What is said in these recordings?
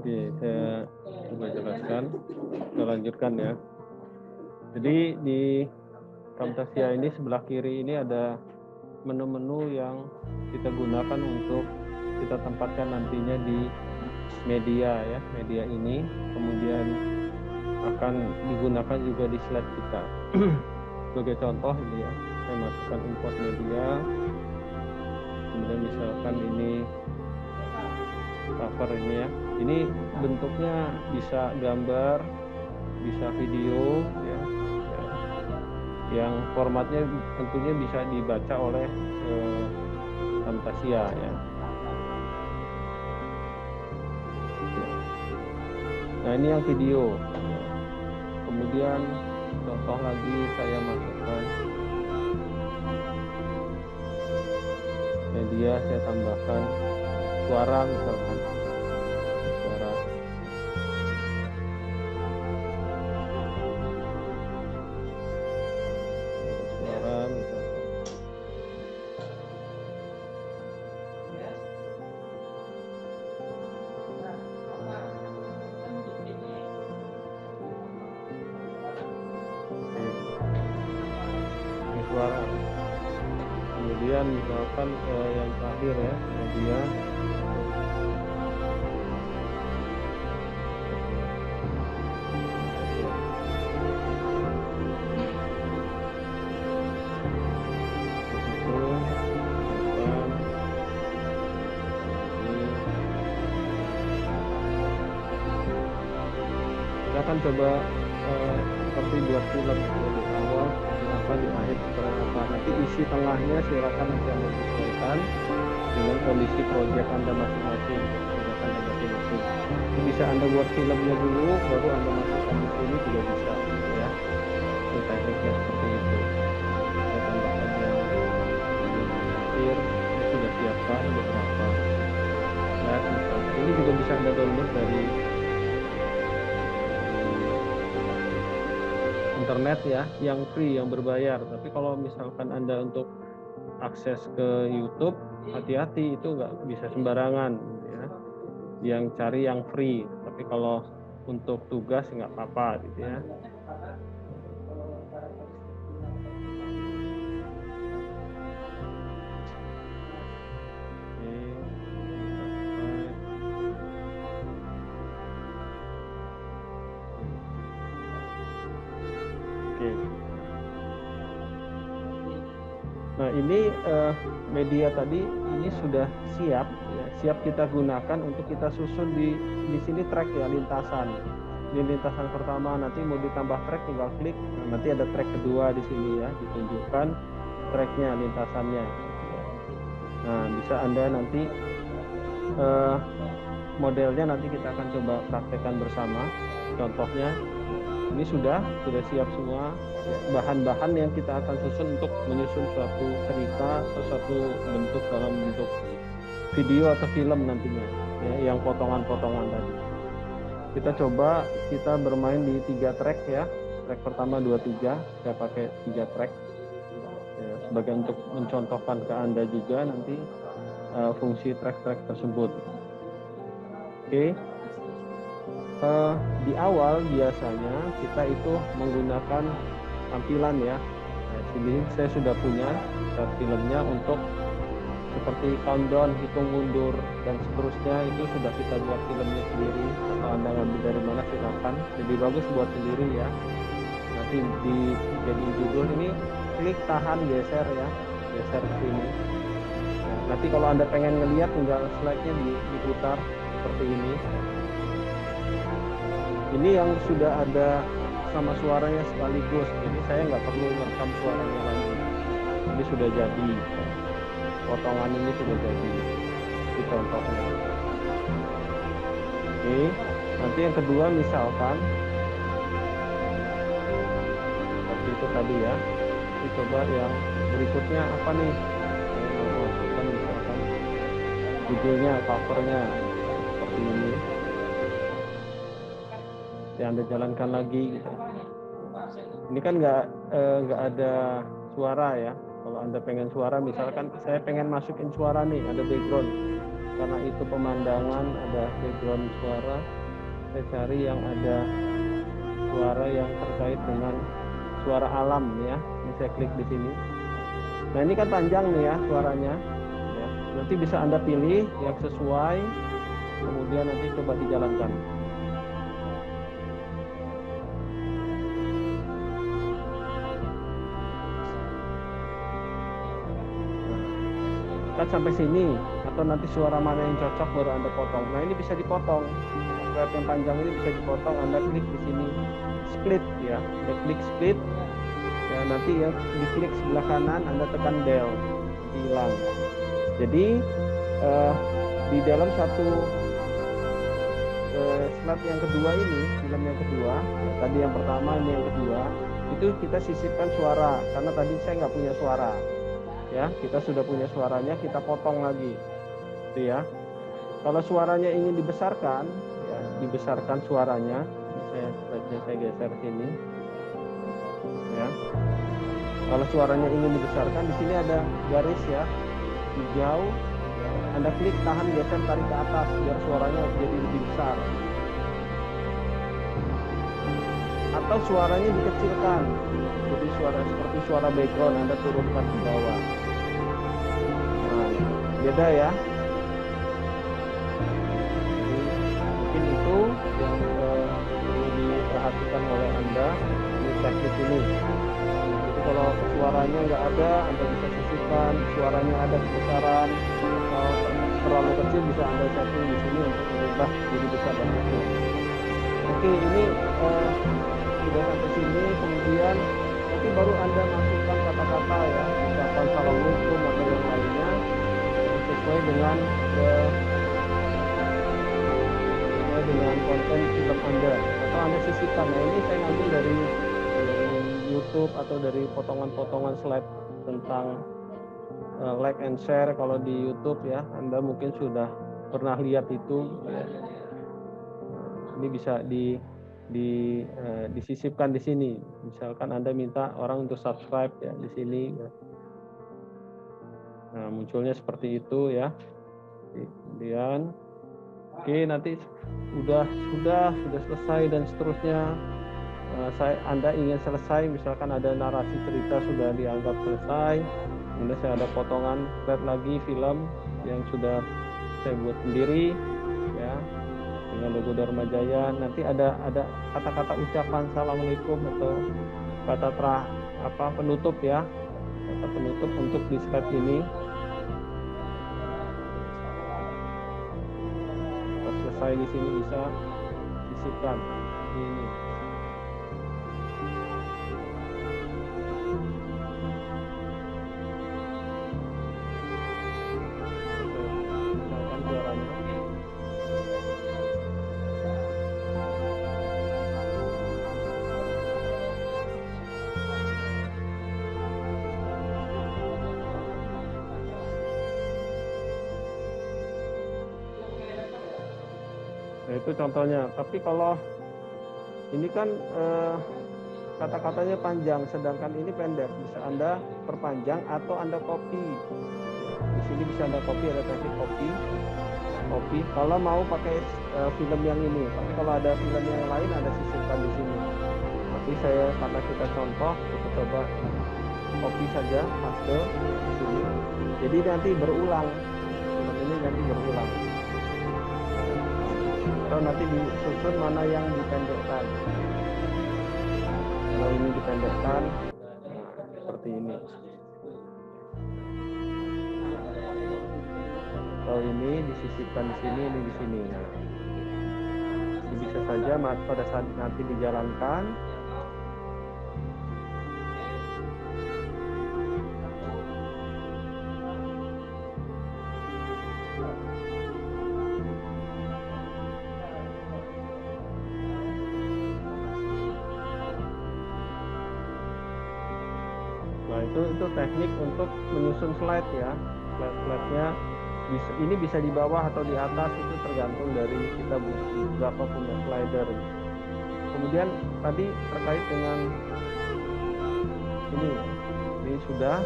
Oke, saya coba jelaskan, kita lanjutkan ya. Jadi di Camtasia ini sebelah kiri ini ada menu-menu yang kita gunakan untuk kita tempatkan nantinya di media ya, media ini kemudian akan digunakan juga di slide kita. Sebagai contoh ini ya, saya masukkan import media, kemudian misalkan ini cover ini ya, ini bentuknya bisa gambar, bisa video ya, yang formatnya tentunya bisa dibaca oleh Camtasia ya. Nah ini yang video. Kemudian contoh lagi saya masukkan media, saya tambahkan suara misalkan. Suara. Suara misalkan. Suara. Kemudian misalkan yang terakhir ya, media kita akan coba seperti buat film di awal apa, di akhir seperti apa. Nanti isi tengahnya silakan nanti Anda sesuaikan dengan kondisi proyek Anda masing-masing. Jadi bisa Anda buat filmnya dulu, baru Anda masukkan di sini juga bisa ya. Itu tekniknya seperti itu. Saya tambahkan yang akhir, saya sudah siapkan beberapa. Ya, ini juga bisa Anda download dari internet ya, yang free, yang berbayar. Tapi kalau misalkan Anda untuk akses ke YouTube, hati-hati, itu nggak bisa sembarangan ya. Yang cari yang free. Tapi kalau untuk tugas nggak apa-apa gitu ya. Nah ini media tadi ini sudah siap ya, siap kita gunakan untuk kita susun di sini track ya, lintasan. Ini lintasan pertama, nanti mau ditambah track tinggal klik. Nah, nanti ada track kedua di sini ya, ditunjukkan tracknya, lintasannya. Nah bisa Anda nanti modelnya nanti kita akan coba praktekkan bersama. Contohnya ini sudah siap semua bahan-bahan yang kita akan susun untuk menyusun suatu cerita atau suatu bentuk dalam bentuk video atau film nantinya ya, yang potongan-potongan tadi. Kita coba kita bermain di 3 track ya. Track pertama 2-3, saya pakai 3 track ya, sebagai untuk mencontohkan ke Anda juga nanti fungsi track-track tersebut. Oke. Di awal biasanya kita itu menggunakan tampilan ya. Nah, sini saya sudah punya filmnya untuk seperti countdown, hitung mundur dan seterusnya, itu sudah kita buat filmnya sendiri. Atau Anda ngambil dari mana silakan. Jadi bagus buat sendiri ya. Nanti jadi judul ini klik tahan geser ya, geser ke sini. Nah, nanti kalau Anda pengen ngelihat tinggal slide-nya diputar seperti ini. Ini yang sudah ada sama suaranya sekaligus, jadi saya nggak perlu merekam suaranya lagi. Ini sudah jadi, potongan ini sudah jadi, ini contohnya. Oke, nanti yang kedua misalkan, seperti itu tadi ya. Kita coba yang berikutnya apa nih? Masukkan misalkan judulnya, covernya, seperti ini. Yang Anda jalankan lagi gitu. Ini kan nggak ada suara ya. Kalau Anda pengen suara, misalkan saya pengen masukin suara nih, ada background. karena itu pemandangan, ada background suara, saya cari yang ada suara yang terkait dengan suara alam ya. Ini saya klik di sini. Nah ini kan panjang nih ya suaranya ya. Nanti bisa Anda pilih yang sesuai, kemudian nanti coba dijalankan. Kan sampai sini, atau nanti suara mana yang cocok baru Anda potong. Nah ini bisa dipotong, slide yang panjang ini bisa dipotong. Anda klik di sini split ya, Anda klik split ya, nanti yang diklik sebelah kanan Anda tekan del, hilang. Jadi di dalam satu slide yang kedua ini, film yang kedua ya, tadi yang pertama, ini yang kedua, itu kita sisipkan suara karena tadi saya nggak punya suara. Ya, kita sudah punya suaranya, kita potong lagi, gitu ya. Kalau suaranya ingin dibesarkan, ya, dibesarkan suaranya. Saya geser sini, ya. Kalau suaranya ingin dibesarkan, di sini ada garis ya, hijau. Ya. Anda klik, tahan, geser, tarik ke atas, biar suaranya jadi lebih besar. Atau suaranya dikecilkan, jadi suara seperti suara background Anda turunkan ke bawah. Nah, beda ya. Jadi, mungkin itu yang perlu diperhatikan oleh Anda di teknik ini. Jadi kalau suaranya nggak ada, Anda bisa sisihkan. Suaranya ada kebesaran atau terlalu kecil, bisa Anda setting di sini untuk merubah jadi besar dan kecil. Oke, ini sudah sampai sini, kemudian nanti baru Anda masukkan kata-kata ya, ucapan assalamualaikum atau yang lainnya sesuai dengan konten film Anda, atau Anda sisihkan. Nah ini saya ngambil dari YouTube atau dari potongan-potongan slide tentang like and share. Kalau di YouTube ya, Anda mungkin sudah pernah lihat itu ya. Ini bisa disisipkan di sini. Misalkan Anda minta orang untuk subscribe ya di sini. Nah, munculnya seperti itu ya. Kemudian oke, nanti sudah selesai dan seterusnya. Anda ingin selesai, misalkan ada narasi cerita sudah dianggap selesai. Kemudian saya ada potongan slide lagi film yang sudah saya buat sendiri ya, dengan logo Dharma Jaya. Nanti ada kata-kata ucapan assalamualaikum atau kata penutup ya, kata penutup untuk di slide ini. Setelah selesai di sini bisa sisipkan ini. Nah, itu contohnya. Tapi kalau ini kan kata-katanya panjang, sedangkan ini pendek. Bisa Anda perpanjang atau Anda copy. Di sini bisa Anda copy, ada teknik copy. Kalau mau pakai film yang ini. Tapi kalau ada film yang lain, Anda sisipkan di sini. Tapi karena kita contoh, kita coba copy saja, paste di sini. Jadi nanti berulang. Film ini nanti berulang. Atau nanti disusun mana yang dipendekkan. Kalau ini dipendekkan, seperti ini. Kalau ini disisipkan di sini, ini di sini. Nah, ini bisa saja pada saat nanti dijalankan. Nah, itu teknik untuk menyusun slide ya. Slide-nya ini bisa di bawah atau di atas, itu tergantung dari kita berapa punya slider. Kemudian tadi terkait dengan ini sudah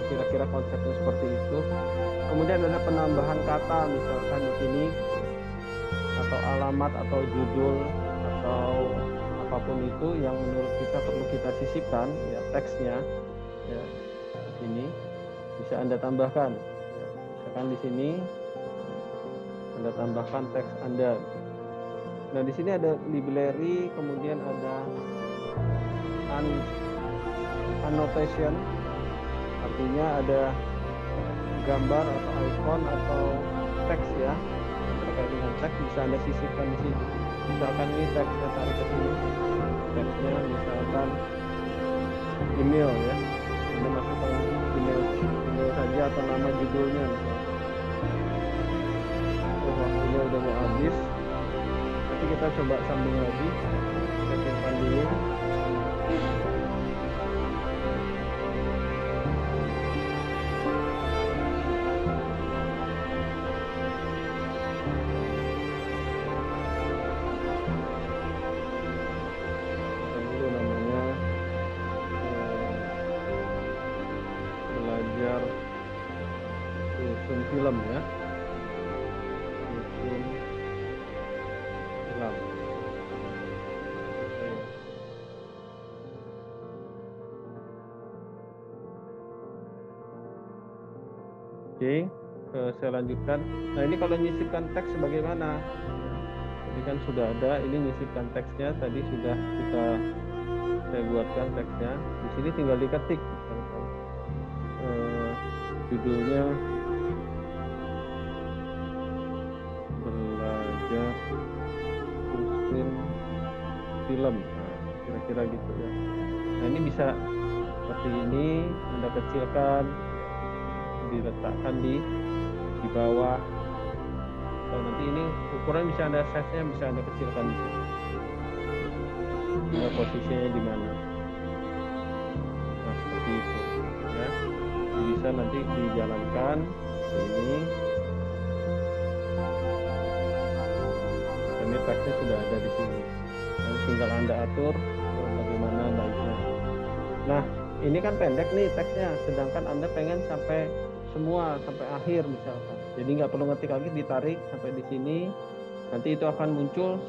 kira-kira konsepnya seperti itu. Kemudian ada penambahan kata, misalkan di sini atau alamat atau judul atau apapun itu yang menurut kita perlu kita sisipkan, ya teksnya, ya di sini bisa Anda tambahkan. Ya, misalkan di sini Anda tambahkan teks Anda. Nah, di sini ada library, kemudian ada annotation, artinya ada gambar atau icon atau teks ya. Terkait dengan teks bisa Anda sisipkan di sini. Misalkan ini teksnya tarik ke sini. Teksnya misalkan email ya. Anda masukkan email saja atau nama judulnya misalkan. Waktunya udah mau habis. Nanti kita coba sambung lagi. Kita simpan dulu. Belajar susun film ya. Susun film. Oke, saya lanjutkan. Nah, ini kalau nyisipkan teks bagaimana? Tadi kan sudah ada, ini nyisipkan teksnya tadi sudah saya buatkan teksnya. Di sini tinggal diketik. Judulnya belajar susun film. Nah, kira-kira gitu ya. Nah, ini bisa seperti ini, Anda kecilkan, diletakkan di bawah. Atau nanti ini ukuran bisa Anda size-nya bisa Anda kecilkan di sini. Nah, posisinya di mana? Nah, seperti itu ya. Bisa nanti dijalankan ini. Ini teksnya sudah ada di sini. Dan tinggal Anda atur bagaimana baiknya. Nah, ini kan pendek nih teksnya, sedangkan Anda pengen sampai semua sampai akhir misalkan. Jadi nggak perlu ngetik lagi, ditarik sampai di sini. Nanti itu akan muncul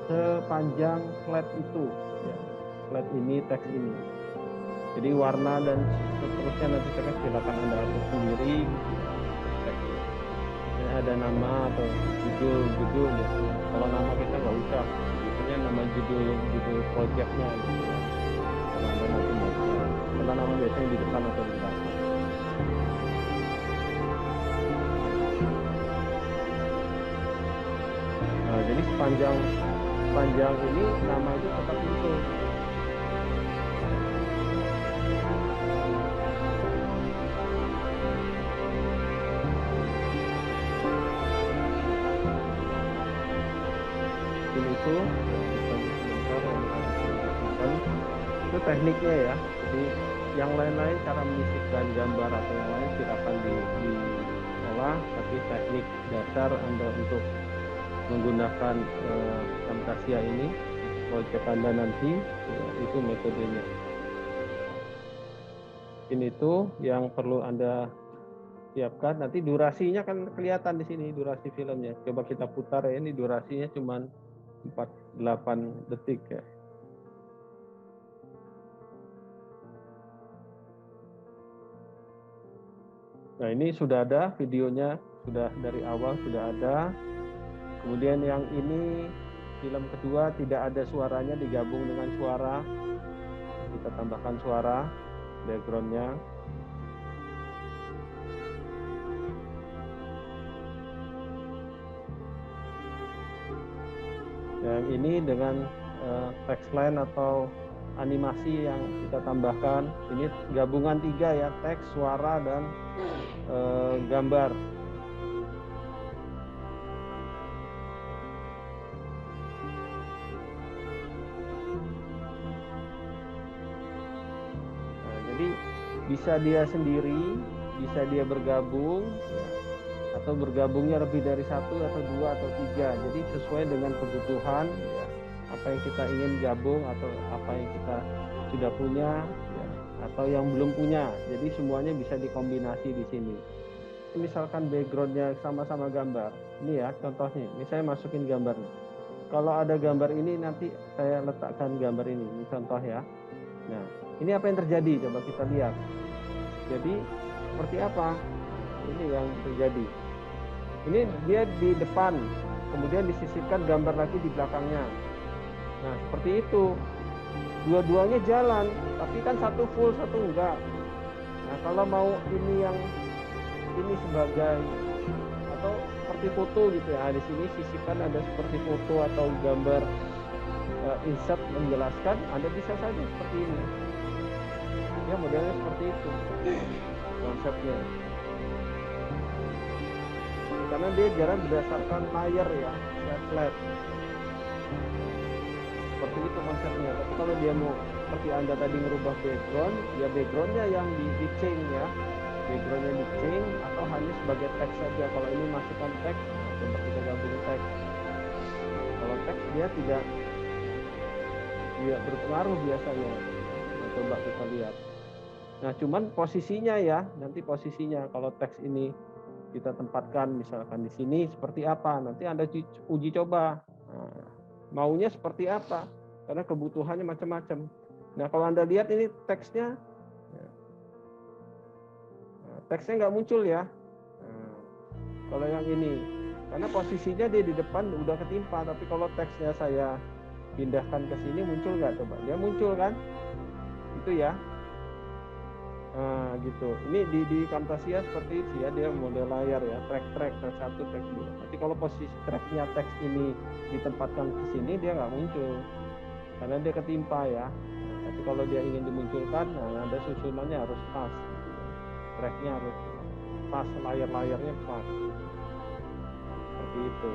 sepanjang slide itu. Ya. Slide ini, teks ini. Jadi warna dan seterusnya nanti silakan Anda atur sendiri. Ini ada nama atau judul ya. Kalau nama kita nggak usah, biasanya nama judul projectnya gitu ya. Kalau Anda nanti mau, karena nama biasanya di depan atau di belakang. Nah, jadi sepanjang ini nama itu tetap muncul. Itu itu tekniknya ya. Jadi yang lain-lain cara menyisipkan gambar atau yang lain silakan diolah, tapi teknik dasar Anda untuk menggunakan Camtasia ini proyek Anda nanti ya, itu metodenya. Ini itu yang perlu Anda siapkan. Nanti durasinya kan kelihatan di sini, durasi filmnya. Coba kita putar ya, ini durasinya cuma 48 detik ya. Nah, ini sudah ada videonya, sudah dari awal sudah ada. Kemudian yang ini film kedua tidak ada suaranya, digabung dengan suara. Kita tambahkan suara backgroundnya. Yang ini dengan text-line atau animasi yang kita tambahkan. Ini gabungan 3 ya, teks, suara, dan gambar. Nah, jadi bisa dia sendiri, bisa dia bergabung, ya, atau bergabungnya lebih dari 1 atau 2 atau 3. Jadi sesuai dengan kebutuhan, ya, apa yang kita ingin gabung atau apa yang kita sudah punya, ya, atau yang belum punya. Jadi semuanya bisa dikombinasi di sini. Misalkan backgroundnya sama-sama gambar, ini ya contohnya, ini saya masukin gambar. Kalau ada gambar ini nanti saya letakkan gambar ini contoh ya. Nah, ini apa yang terjadi? Coba kita lihat. Jadi seperti apa? Ini yang terjadi. Ini dia di depan, kemudian disisipkan gambar lagi di belakangnya. Nah, seperti itu. Dua-duanya jalan, tapi kan satu full, satu enggak. Nah, kalau mau ini yang ini sebagai atau seperti foto gitu ya, di sini sisipkan ada seperti foto atau gambar insert menjelaskan, Anda bisa saja seperti ini. Ya, modelnya seperti itu konsepnya. Karena dia jalan berdasarkan layer ya, flat. Seperti itu konsepnya. Tapi kalau dia mau seperti Anda tadi merubah background, ya backgroundnya yang di change ya. Backgroundnya di change atau hanya sebagai teks saja. Kalau ini masukkan teks, nah, coba kita gabung teks. Kalau teks dia tidak berpengaruh biasanya. Nah, coba kita lihat. Nah, cuman posisinya ya, nanti posisinya kalau teks ini kita tempatkan misalkan di sini seperti apa, nanti Anda uji coba. Nah, maunya seperti apa? Karena kebutuhannya macam-macam. Nah, kalau Anda lihat ini teksnya, teksnya nggak muncul ya. Nah, kalau yang ini, karena posisinya dia di depan udah ketimpa, tapi kalau teksnya saya pindahkan ke sini muncul nggak? Coba, dia muncul kan? Itu ya. Nah, gitu. Ini di Camtasia seperti itu ya, dia model layar ya, track 1, track 2. Nanti kalau posisi tracknya teks ini ditempatkan ke sini, dia nggak muncul karena dia ketimpa ya. Nah, tapi kalau dia ingin dimunculkan, nah ada susunannya harus pas, tracknya harus pas, layar-layarnya pas, seperti itu.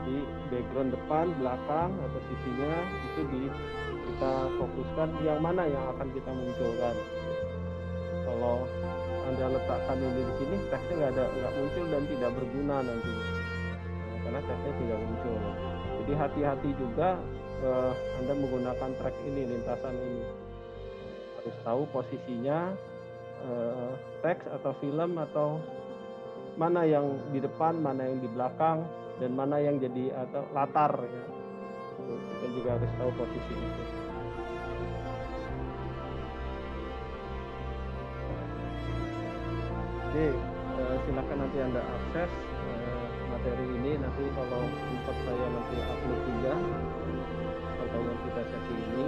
Di background depan, belakang atau sisinya itu kita fokuskan yang mana yang akan kita munculkan. Kalau Anda letakkan ini di sini, teksnya nggak muncul dan tidak berguna nanti, karena teksnya tidak muncul. Jadi hati-hati juga Anda menggunakan track ini, lintasan ini, harus tahu posisinya teks atau film atau mana yang di depan, mana yang di belakang, dan mana yang jadi atau latar ya. Kita juga harus tahu posisi itu. Jadi silakan nanti Anda akses materi ini. Nanti kalau sempat saya nanti upload juga pertemuan kita sesi ini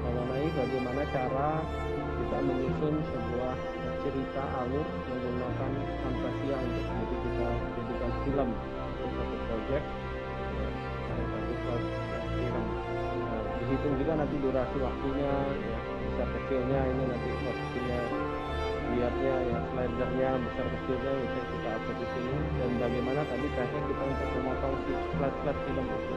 mengenai bagaimana cara kita menyusun sebuah cerita alur menggunakan Camtasia untuk jadi kita jadikan film untuk satu project ya, satu project film. Nah, dihitung juga nanti durasi waktunya ya, besar kecilnya ini nanti posisinya lihatnya ya, slidernya besar kecilnya bisa kita upload di sini, dan bagaimana tadi teknik kita untuk memotong si flat film itu.